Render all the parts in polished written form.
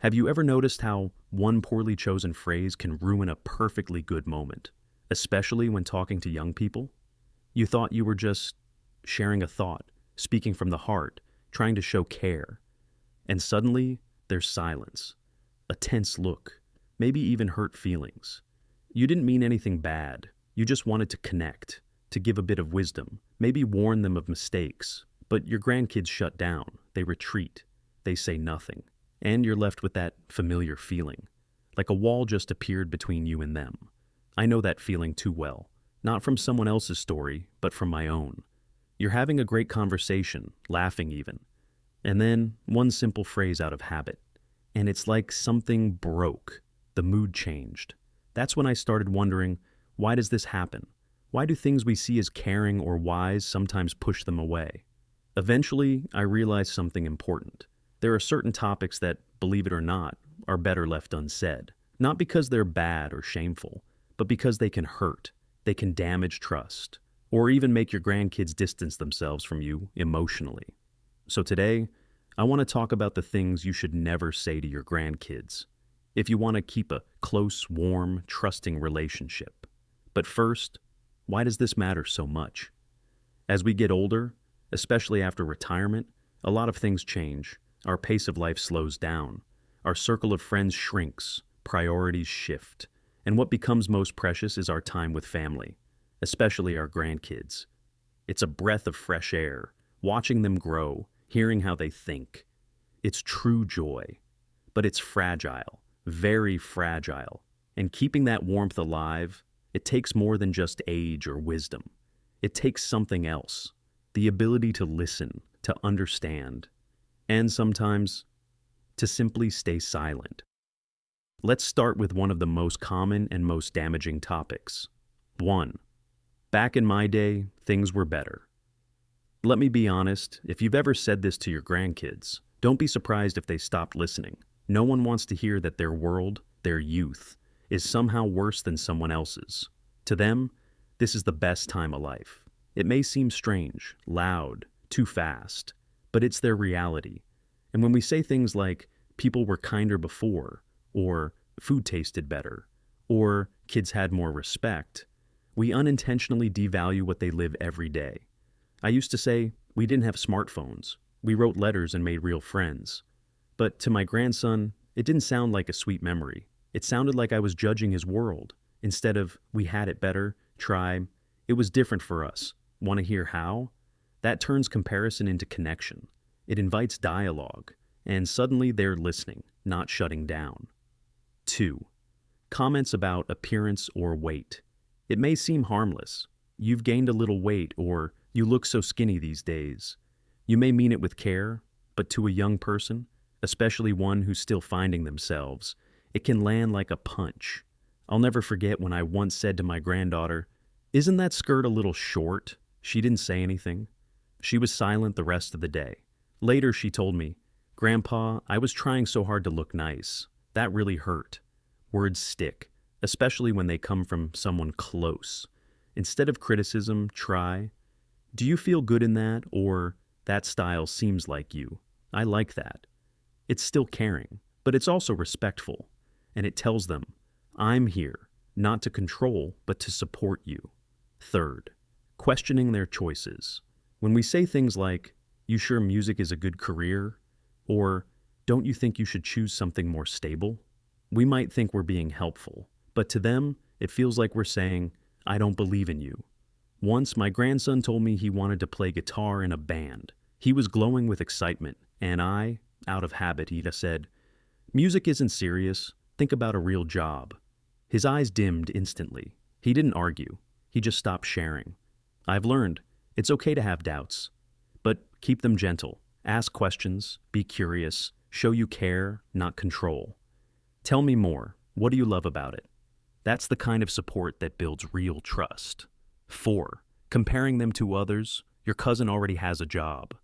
Have you ever noticed how one poorly chosen phrase can ruin a perfectly good moment, especially when talking to young people? You thought you were just sharing a thought, speaking from the heart, trying to show care, and suddenly there's silence, a tense look, maybe even hurt feelings. You didn't mean anything bad, you just wanted to connect, to give a bit of wisdom, maybe warn them of mistakes. But your grandkids shut down, they retreat, they say nothing, and you're left with that familiar feeling, like a wall just appeared between you and them. I know that feeling too well, not from someone else's story, but from my own. You're having a great conversation, laughing even, and then one simple phrase out of habit, and it's like something broke, the mood changed. That's when I started wondering, why does this happen? Why do things we see as caring or wise sometimes push them away? Eventually, I realized something important. There are certain topics that, believe it or not, are better left unsaid. Not because they're bad or shameful, but because they can hurt, they can damage trust, or even make your grandkids distance themselves from you emotionally. So today, I want to talk about the things you should never say to your grandkids if you want to keep a close, warm, trusting relationship. But first, why does this matter so much? As we get older, especially after retirement, a lot of things change. Our pace of life slows down. Our circle of friends shrinks. Priorities shift. And what becomes most precious is our time with family, especially our grandkids. It's a breath of fresh air, watching them grow, hearing how they think. It's true joy. But it's fragile, very fragile. And keeping that warmth alive, it takes more than just age or wisdom. It takes something else. The ability to listen, to understand, and sometimes to simply stay silent. Let's start with one of the most common and most damaging topics. 1. Back in my day, things were better. Let me be honest, if you've ever said this to your grandkids, don't be surprised if they stopped listening. No one wants to hear that their world, their youth, is somehow worse than someone else's. To them, this is the best time of life. It may seem strange, loud, too fast, but it's their reality. And when we say things like, people were kinder before, or food tasted better, or kids had more respect, we unintentionally devalue what they live every day. I used to say, we didn't have smartphones. We wrote letters and made real friends. But to my grandson, it didn't sound like a sweet memory. It sounded like I was judging his world. Instead of, we had it better, try, it was different for us. Want to hear how? That turns comparison into connection. It invites dialogue, and suddenly they're listening, not shutting down. 2. Comments about appearance or weight. It may seem harmless. You've gained a little weight, or you look so skinny these days. You may mean it with care, but to a young person, especially one who's still finding themselves, it can land like a punch. I'll never forget when I once said to my granddaughter, "Isn't that skirt a little short?" She didn't say anything. She was silent the rest of the day. Later she told me, "Grandpa, I was trying so hard to look nice. That really hurt." Words stick, especially when they come from someone close. Instead of criticism, try, "Do you feel good in that?" Or, "That style seems like you. I like that." It's still caring, but it's also respectful. And it tells them, I'm here, not to control, but to support you. 3. Questioning their choices. When we say things like, "You sure music is a good career?" Or, "Don't you think you should choose something more stable?" We might think we're being helpful, but to them, it feels like we're saying, "I don't believe in you." Once, my grandson told me he wanted to play guitar in a band. He was glowing with excitement, and I, out of habit, he said, "Music isn't serious. Think about a real job." His eyes dimmed instantly. He didn't argue. He just stopped sharing. I've learned it's okay to have doubts, but keep them gentle. Ask questions, be curious, show you care, not control. Tell me more. What do you love about it? That's the kind of support that builds real trust. 4. Comparing them to others. Your cousin already has a job.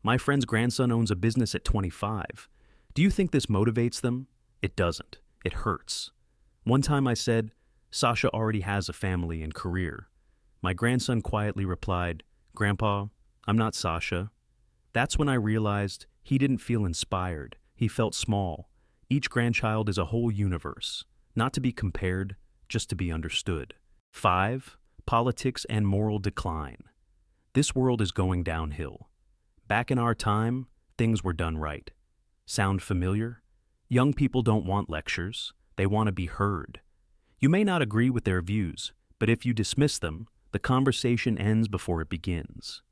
My friend's grandson owns a business at 25. Do you think this motivates them? It doesn't. It hurts. One time I said, "Sasha already has a family and career." My grandson quietly replied, "Grandpa, I'm not Sasha." That's when I realized he didn't feel inspired. He felt small. Each grandchild is a whole universe, not to be compared, just to be understood. 5. Politics and moral decline. This world is going downhill. Back in our time, things were done right. Sound familiar? Young people don't want lectures, they want to be heard. You may not agree with their views, but if you dismiss them, the conversation ends before it begins.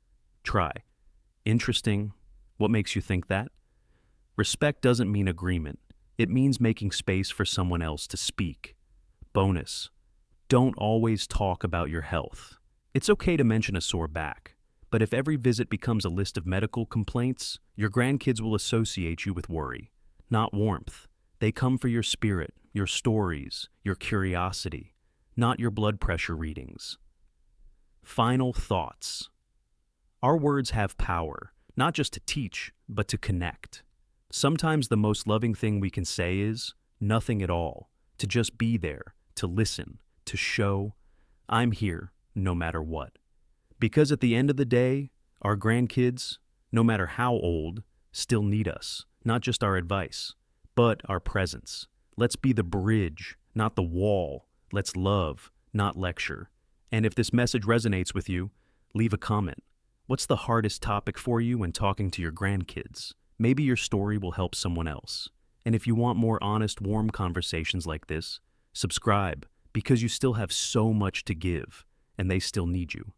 Try. Interesting. What makes you think that? Respect doesn't mean agreement. It means making space for someone else to speak. Bonus. Don't always talk about your health. It's okay to mention a sore back, but if every visit becomes a list of medical complaints, your grandkids will associate you with worry, not warmth. They come for your spirit, your stories, your curiosity, not your blood pressure readings. Final thoughts. Our words have power, not just to teach, but to connect. Sometimes the most loving thing we can say is nothing at all, to just be there, to listen, to show, I'm here, no matter what. Because at the end of the day, our grandkids, no matter how old, still need us, not just our advice, but our presence. Let's be the bridge, not the wall. Let's love, not lecture. And if this message resonates with you, leave a comment. What's the hardest topic for you when talking to your grandkids? Maybe your story will help someone else. And if you want more honest, warm conversations like this, subscribe, because you still have so much to give, and they still need you.